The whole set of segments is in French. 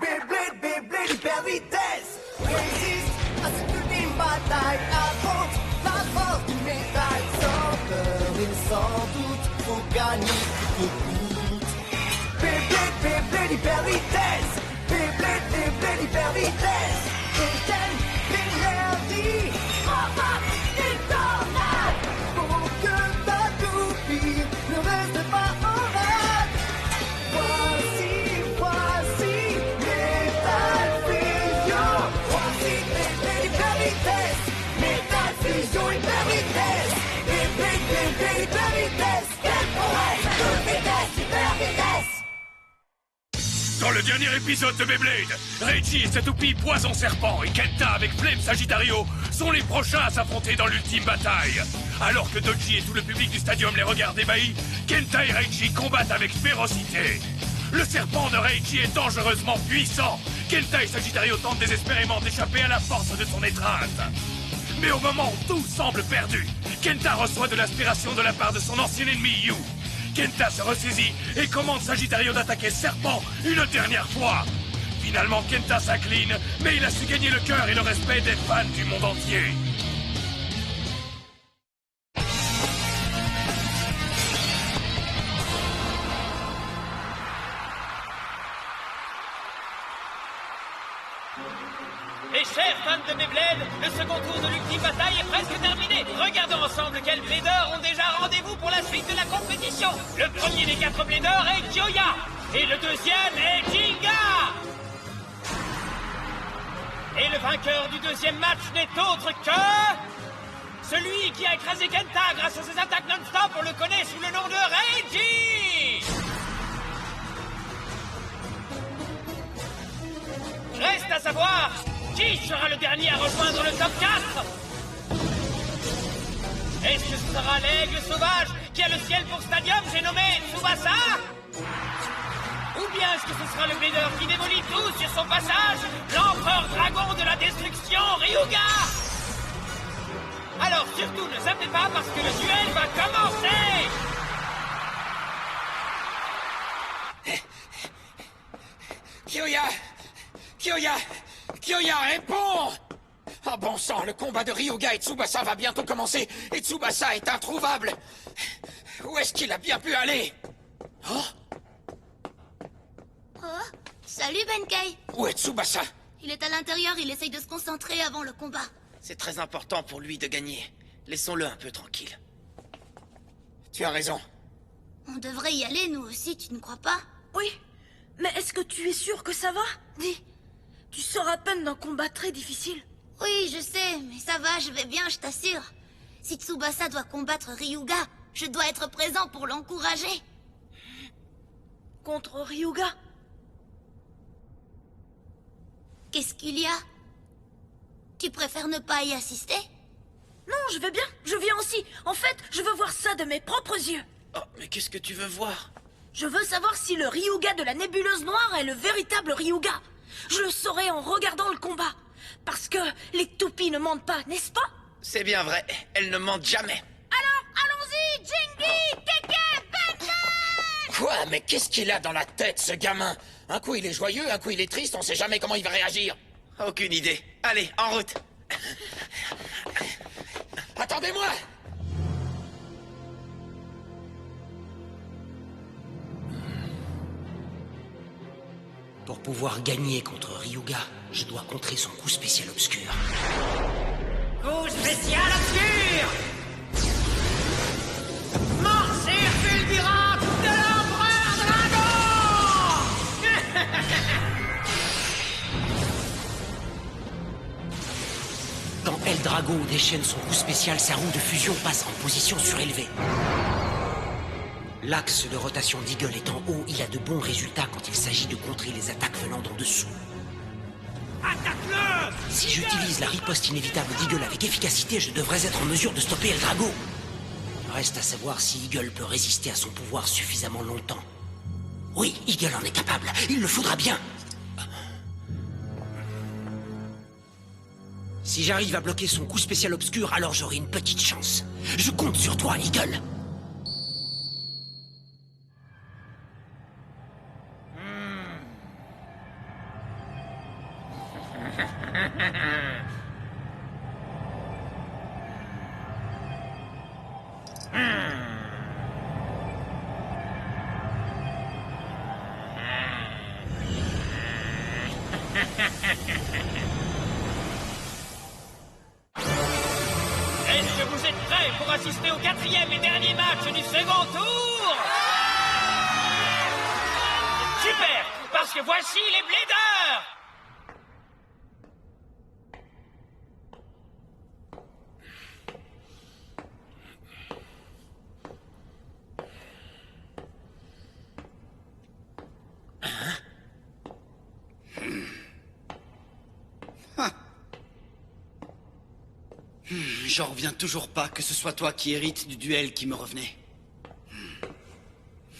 Beyblade, Beyblade, hyper vitesse. Résiste à cette ultime bataille. Affronte la force du métal. Sans peur et sans doute, faut gagner coûte que coûte. Beyblade, Beyblade, hyper vitesse. Beyblade, Beyblade, hyper vitesse. Éteins l'énergie. Enfin, une tornade. Pour que ta toupie ne reste pas en rade. Voici Metal Fusion. Voici Beyblade, hyper vitesse. Metal Fusion, hyper vitesse. Beyblade, Beyblade, hyper vitesse. Quelle prouesse, toute vitesse, hyper vitesse. Dans le dernier épisode de Beyblade, Reggie et sa toupie Poison Serpent et Kenta avec Flame Sagittario sont les prochains à s'affronter dans l'ultime bataille. Alors que Dodgy et tout le public du stadium les regardent ébahis, Kenta et Reggie combattent avec férocité. Le serpent de Reggie est dangereusement puissant. Kenta et Sagittario tentent désespérément d'échapper à la force de son étreinte. Mais au moment où tout semble perdu, Kenta reçoit de l'inspiration de la part de son ancien ennemi Yu. Kenta se ressaisit et commande Sagittario d'attaquer Serpent une dernière fois. Finalement, Kenta s'incline, mais il a su gagner le cœur et le respect des fans du monde entier. Et chers fans de Beyblade, le second tour de l'ultime bataille est presque terminé. Regardons ensemble quels bladers ont déjà rendez-vous pour la suite de la compétition. Le premier des 4 bladers est Kyoya. Et le deuxième est Jinga. Et le vainqueur du deuxième match n'est autre que... celui qui a écrasé Kenta grâce à ses attaques non-stop, on le connaît sous le nom de Reggie. Reste à savoir qui sera le dernier à rejoindre le top 4. Est-ce que ce sera l'aigle sauvage qui a le ciel pour stadium, j'ai nommé Tsubasa? Ou bien est-ce que ce sera le blader qui démolit tout sur son passage, l'empereur dragon de la destruction, Ryuga? Alors surtout ne zappez pas parce que le duel va commencer. Kyoya, réponds! Oh bon sang, le combat de Ryuga et Tsubasa va bientôt commencer, et Tsubasa est introuvable! Où est-ce qu'il a bien pu aller? Oh? Oh, salut Benkei. Où est Tsubasa? Il est à l'intérieur, il essaye de se concentrer avant le combat. C'est très important pour lui de gagner. Laissons-le un peu tranquille. Tu as raison. On devrait y aller, nous aussi, tu ne crois pas? Oui, mais est-ce que tu es sûr que ça va? Dis. Tu sors à peine d'un combat très difficile. Oui, je sais, mais ça va, je vais bien, je t'assure. Si Tsubasa doit combattre Ryuga, je dois être présent pour l'encourager. Contre Ryuga? Qu'est-ce qu'il y a? Tu préfères ne pas y assister? Non, je vais bien, je viens aussi. En fait, je veux voir ça de mes propres yeux. Oh, mais qu'est-ce que tu veux voir? Je veux savoir si le Ryuga de la nébuleuse noire est le véritable Ryuga. Je le saurai en regardant le combat. Parce que les toupies ne mentent pas, n'est-ce pas? C'est bien vrai, elles ne mentent jamais. Alors, allons-y, Jingy, Keke, Benkei! Quoi? Mais qu'est-ce qu'il a dans la tête, ce gamin? Un coup il est joyeux, un coup il est triste, on sait jamais comment il va réagir. Aucune idée. Allez, en route. Attendez-moi! Pour pouvoir gagner contre Ryuga, je dois contrer son coup spécial obscur. Coup spécial obscur. Morsure fulgurante de l'empereur dragon. Quand Eldrago déchaîne son coup spécial, sa roue de fusion passe en position surélevée. L'axe de rotation d'Eagle étant haut, il a de bons résultats quand il s'agit de contrer les attaques venant d'en dessous. Attaque-le! Si j'utilise la riposte inévitable d'Eagle avec efficacité, je devrais être en mesure de stopper Eldrago. Reste à savoir si Eagle peut résister à son pouvoir suffisamment longtemps. Oui, Eagle en est capable, il le faudra bien. Si j'arrive à bloquer son coup spécial obscur, alors j'aurai une petite chance. Je compte sur toi, Eagle. Est-ce que vous êtes prêts pour assister au 4e et dernier match du second tour? Super, parce que voici les Bladers! J'en reviens toujours pas que ce soit toi qui hérites du duel qui me revenait.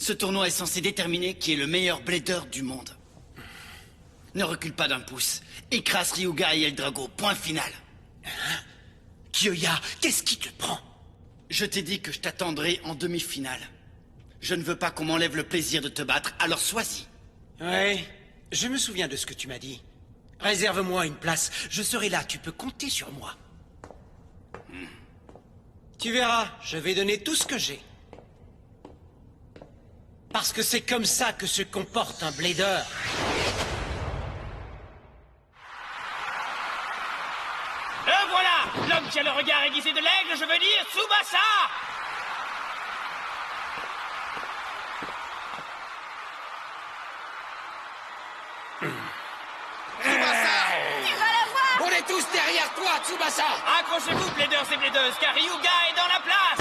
Ce tournoi est censé déterminer qui est le meilleur blader du monde. Ne recule pas d'un pouce. Écrase Ryuga et Eldrago, point final. Hein? Kyoya, qu'est-ce qui te prend? Je t'ai dit que je t'attendrai en demi-finale. Je ne veux pas qu'on m'enlève le plaisir de te battre, alors sois-y. Ouais, je me souviens de ce que tu m'as dit. Réserve-moi une place, je serai là, tu peux compter sur moi. Tu verras, je vais donner tout ce que j'ai. Parce que c'est comme ça que se comporte un blader. Le voilà! L'homme qui a le regard aiguisé de l'aigle, je veux dire Tsubasa! On est tous derrière toi, Tsubasa! Accrochez-vous, Bladers et Bladeuses, car Ryuga est dans la place!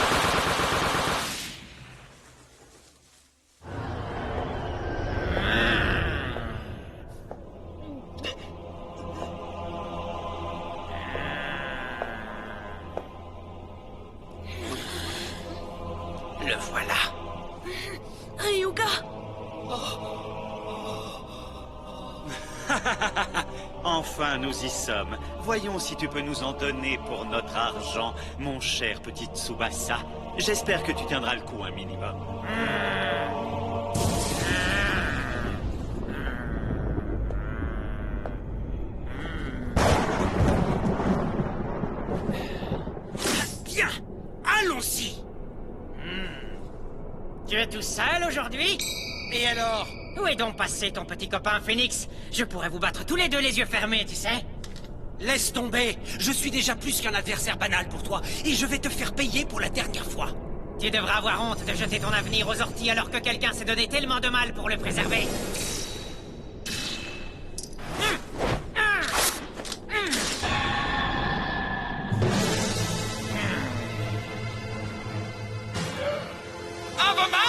Le voilà. Ryuga! Enfin, nous y sommes. Voyons si tu peux nous en donner pour notre argent, mon cher petit Tsubasa. J'espère que tu tiendras le coup un minimum. Bien, allons-y. Tu es tout seul aujourd'hui? Et alors? Où est donc passé ton petit copain Phoenix? Je pourrais vous battre tous les deux les yeux fermés, tu sais. Laisse tomber. Je suis déjà plus qu'un adversaire banal pour toi. Et je vais te faire payer pour la dernière fois. Tu devras avoir honte de jeter ton avenir aux orties alors que quelqu'un s'est donné tellement de mal pour le préserver. À vos marques!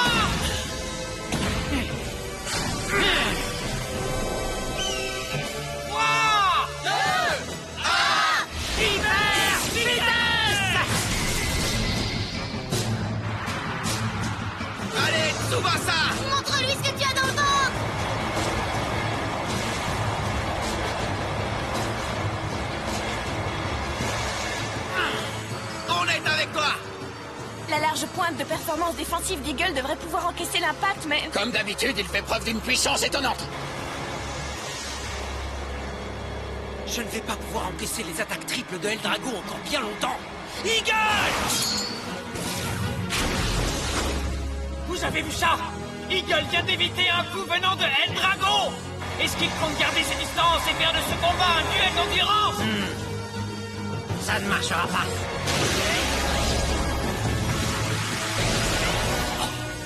Allez, Tsubasa! Montre-lui ce que tu as dans le ventre! On est avec toi! La large pointe de performance défensive d'Eagle devrait pouvoir encaisser l'impact, mais... Comme d'habitude, il fait preuve d'une puissance étonnante. Je ne vais pas pouvoir encaisser les attaques triples de Eldrago encore bien longtemps. Eagle! Vous avez vu ça? Eagle vient d'éviter un coup venant de Eldrago! Est-ce qu'il compte garder ses distances et faire de ce combat un duel d'endurance? Ça ne marchera pas.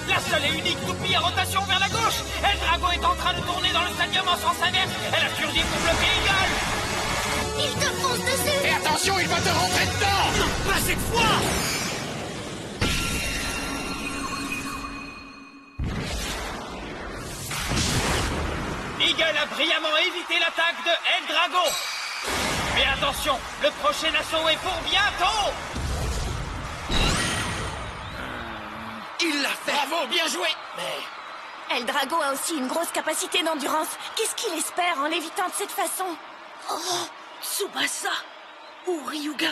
La seule et unique toupie à rotation vers la gauche! Eldrago est en train de tourner dans le stadium en sens inverse! Elle a surgi pour bloquer Eagle! Il te fonce dessus! Et attention, il va te rentrer dedans! Pas cette fois! Eagle a brillamment évité l'attaque de Eldrago! Mais attention, le prochain assaut est pour bientôt! Il l'a fait! Bravo, bien joué! Mais... Eldrago a aussi une grosse capacité d'endurance. Qu'est-ce qu'il espère en l'évitant de cette façon? Oh, Tsubasa ou Ryuga?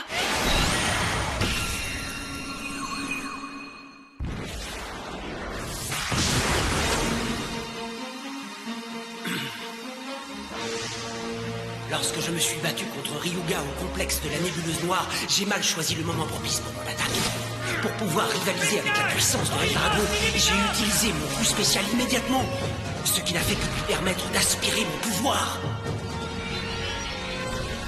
Lorsque je me suis battu contre Ryuga au complexe de la nébuleuse noire, j'ai mal choisi le moment propice pour mon attaque. Pour pouvoir rivaliser avec la puissance de El Drago, j'ai utilisé mon coup spécial immédiatement, ce qui n'a fait que lui permettre d'aspirer mon pouvoir.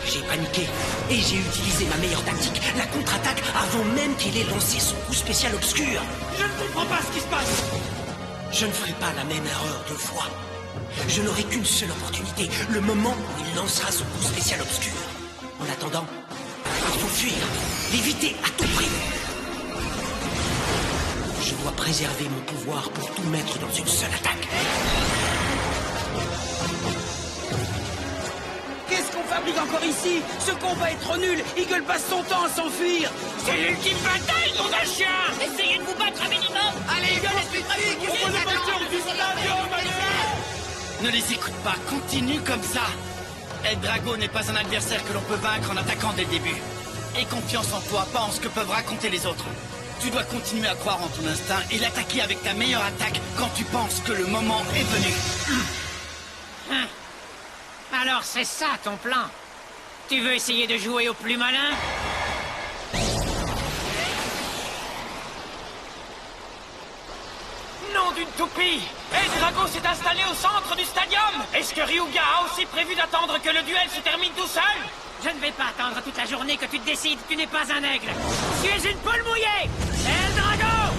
J'ai paniqué et j'ai utilisé ma meilleure tactique, la contre-attaque, avant même qu'il ait lancé son coup spécial obscur. Je ne comprends pas ce qui se passe. Je ne ferai pas la même erreur 2 fois. Je n'aurai qu'une seule opportunité, le moment où il lancera son coup spécial obscur. En attendant, il faut fuir, l'éviter à tout prix. Je dois préserver mon pouvoir pour tout mettre dans une seule attaque. Qu'est-ce qu'on fabrique encore ici? Ce combat est trop nul. Eagle passe son temps à s'enfuir. C'est l'ultime bataille, nom d'un chien. Essayez de vous battre un minimum. Allez, Eagle, Ne les écoute pas, continue comme ça. El Drago n'est pas un adversaire que l'on peut vaincre en attaquant dès le début. Aie confiance en toi, pas en ce que peuvent raconter les autres. Tu dois continuer à croire en ton instinct et l'attaquer avec ta meilleure attaque quand tu penses que le moment est venu. Alors c'est ça ton plan? Tu veux essayer de jouer au plus malin? Nom d'une toupie! El Drago s'est installé au centre du stadium! Est-ce que Ryuga a aussi prévu d'attendre que le duel se termine tout seul? Je ne vais pas attendre toute la journée que tu te décides, tu n'es pas un aigle! Tu es une poule mouillée! El Drago!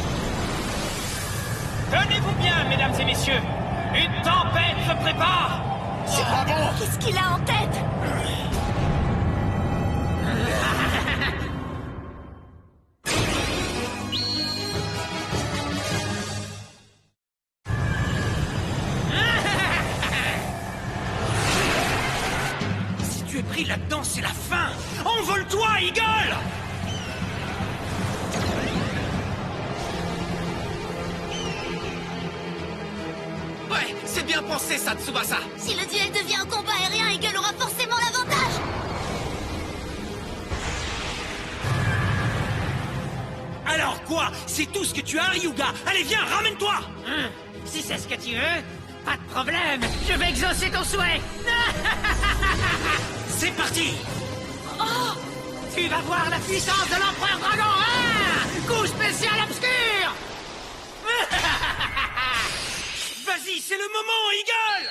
Tenez-vous bien, mesdames et messieurs! Une tempête se prépare! C'est pas bon! Qu'est-ce qu'il a en tête? Si tu es pris là-dedans, c'est la fin! Envole-toi, Eagle! Ouais, c'est bien pensé ça, Tsubasa! Si le duel devient un combat aérien, Eagle aura forcément l'avantage. Alors quoi? C'est tout ce que tu as, Ryuga? Allez, viens, ramène-toi! Si c'est ce que tu veux, pas de problème. Je vais exaucer ton souhait. C'est parti! Oh, tu vas voir la puissance de l'Empereur Dragon. Coup spécial obscur. Vas-y, c'est le moment, Eagle!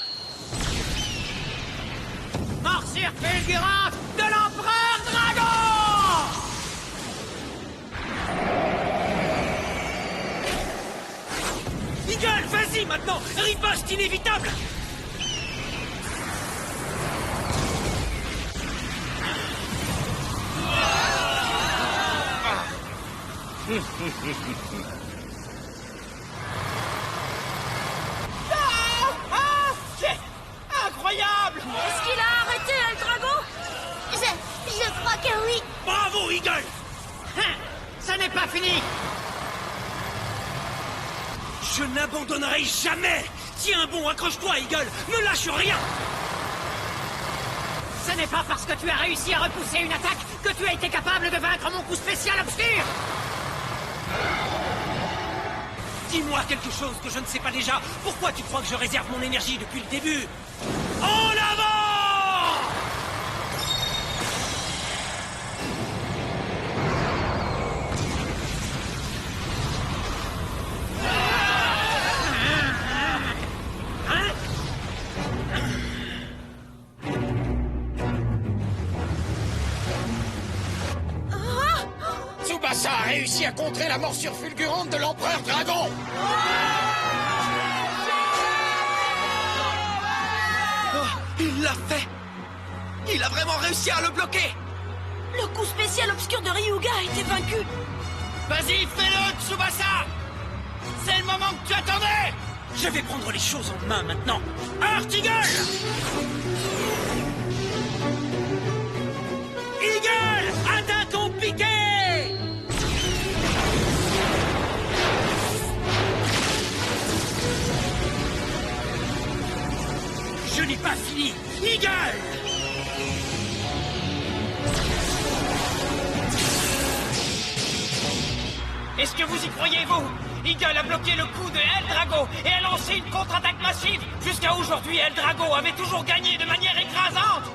Morsure fulgurante de l'Empereur Dragon. Eagle, vas-y maintenant! Riposte inévitable! C'est incroyable. Est-ce qu'il a arrêté El Drago? Je crois que oui. Bravo, Eagle! Ce n'est pas fini. Je n'abandonnerai jamais! Tiens bon, accroche-toi, Eagle! Ne lâche rien! Ce n'est pas parce que tu as réussi à repousser une attaque que tu as été capable de vaincre mon coup spécial obscur. Dis-moi quelque chose que je ne sais pas déjà. Pourquoi tu crois que je réserve mon énergie depuis le début? En avant! Tsubasa a réussi à contrer la morsure fulgurante de l'Empereur Dragon! Oh, il l'a fait! Il a vraiment réussi à le bloquer! Le coup spécial obscur de Ryuga a été vaincu. Vas-y, fais-le, Tsubasa! C'est le moment que tu attendais! Je vais prendre les choses en main maintenant. Heart Eagle! Eagle! Atteins ton piqué! Je n'ai pas fini! Eagle! Est-ce que vous y croyez, vous? Eagle a bloqué le coup de El Drago et a lancé une contre-attaque massive. Jusqu'à aujourd'hui, El Drago avait toujours gagné de manière écrasante.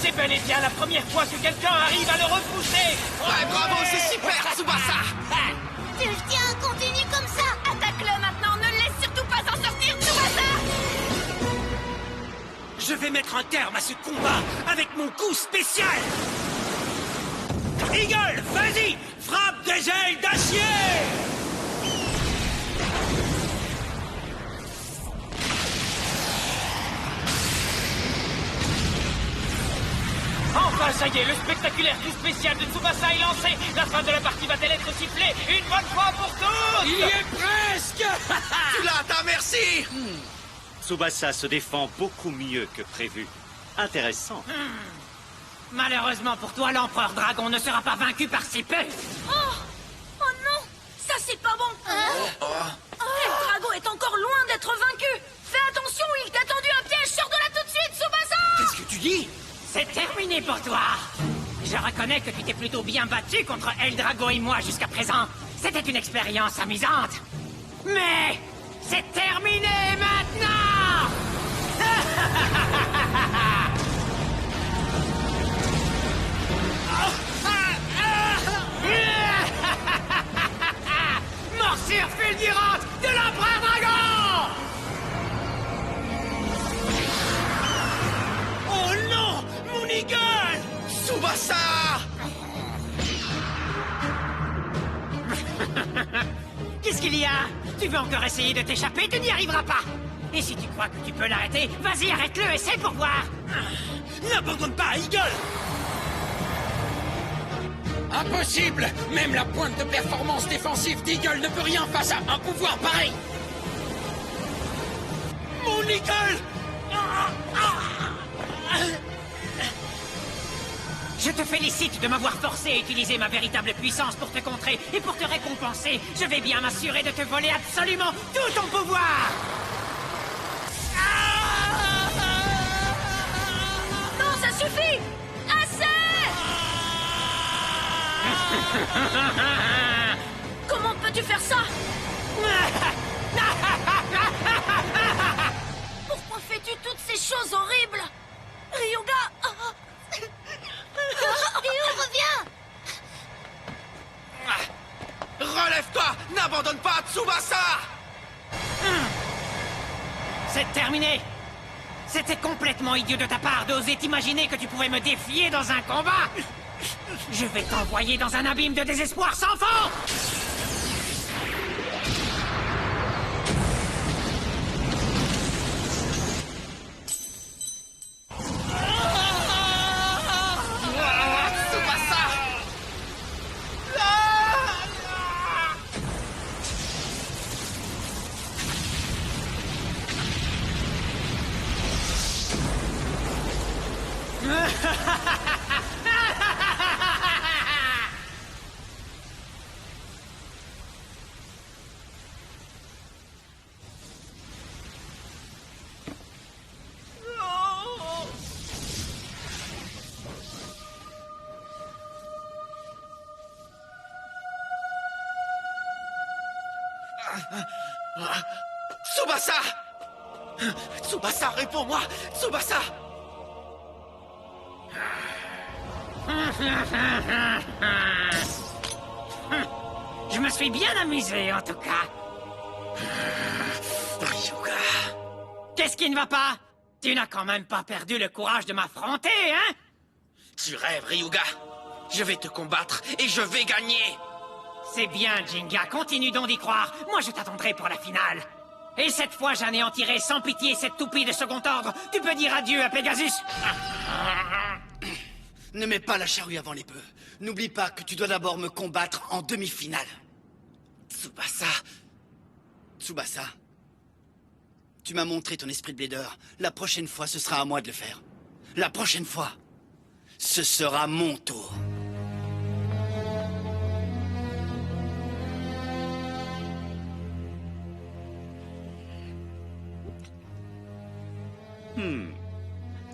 C'est bel et bien la première fois que quelqu'un arrive à le repousser. Ouais, bravo, c'est super, Tsubasa. Tu le tiens, continue comme ça. Attaque-le maintenant, ne le laisse surtout pas s'en sortir, Tsubasa. Je vais mettre un terme à ce combat avec mon coup spécial. Eagle, vas-y, frappe des ailes d'acier. Enfin, ça y est, le spectaculaire coup spécial de Tsubasa est lancé. La fin de la partie va-t-elle être sifflée une bonne fois pour toutes? Il y est presque. Tu l'as atteint, merci. Tsubasa se défend beaucoup mieux que prévu. Intéressant. Malheureusement pour toi, l'empereur dragon ne sera pas vaincu par si peu. Oh non, ça c'est pas bon. El Drago est encore loin d'être vaincu. Fais attention, il t'a tendu un piège. Sors de là tout de suite, Tsubasa. Qu'est-ce que tu dis? C'est terminé pour toi. Je reconnais que tu t'es plutôt bien battu contre El Drago et moi jusqu'à présent. C'était une expérience amusante. Mais c'est terminé maintenant. Morsure fulgurante de l'empereur dragon. Oh non, mon Eagle! Tsubasa. Qu'est-ce qu'il y a? Tu veux encore essayer de t'échapper? Tu n'y arriveras pas. Et si tu crois que tu peux l'arrêter, vas-y, arrête-le, essaie pour voir. N'abandonne pas, Eagle! Impossible. Même la pointe de performance défensive d'Eagle ne peut rien face à un pouvoir pareil. Mon Eagle! Je te félicite de m'avoir forcé à utiliser ma véritable puissance pour te contrer et pour te récompenser. Je vais bien m'assurer de te voler absolument tout ton pouvoir. Non, ça suffit. Assez. Comment peux-tu faire ça? Pourquoi fais-tu toutes ces choses horribles? Ryuga. Ryu, reviens. Relève-toi. N'abandonne pas, Tsubasa. C'est terminé. C'était complètement idiot de ta part d'oser t'imaginer que tu pouvais me défier dans un combat. Je vais t'envoyer dans un abîme de désespoir sans fond. Tsubasa. Tsubasa, réponds-moi. Tsubasa. Je me suis bien amusé, en tout cas. Ryuga. Qu'est-ce qui ne va pas? Tu n'as quand même pas perdu le courage de m'affronter, hein? Tu rêves, Ryuga. Je vais te combattre et je vais gagner. C'est bien, Jinga, continue donc d'y croire. Moi, je t'attendrai pour la finale. Et cette fois, j'anéantirai sans pitié cette toupie de second ordre. Tu peux dire adieu à Pegasus. Ne mets pas la charrue avant les bœufs. N'oublie pas que tu dois d'abord me combattre en demi-finale. Tsubasa. Tsubasa. Tu m'as montré ton esprit de blader. La prochaine fois, ce sera à moi de le faire. La prochaine fois, ce sera mon tour.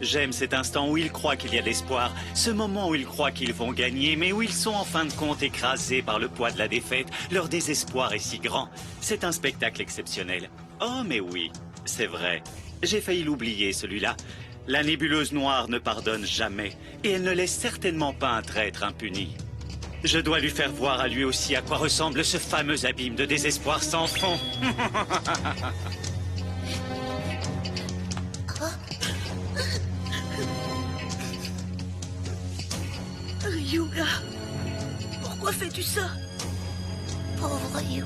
J'aime cet instant où ils croient qu'il y a de l'espoir, ce moment où ils croient qu'ils vont gagner, mais où ils sont en fin de compte écrasés par le poids de la défaite. Leur désespoir est si grand. C'est un spectacle exceptionnel. Oh, mais oui, c'est vrai. J'ai failli l'oublier, celui-là. La nébuleuse noire ne pardonne jamais, et elle ne laisse certainement pas un traître impuni. Je dois lui faire voir à lui aussi à quoi ressemble ce fameux abîme de désespoir sans fond. Ryuga, pourquoi fais-tu ça? Pauvre Ryu.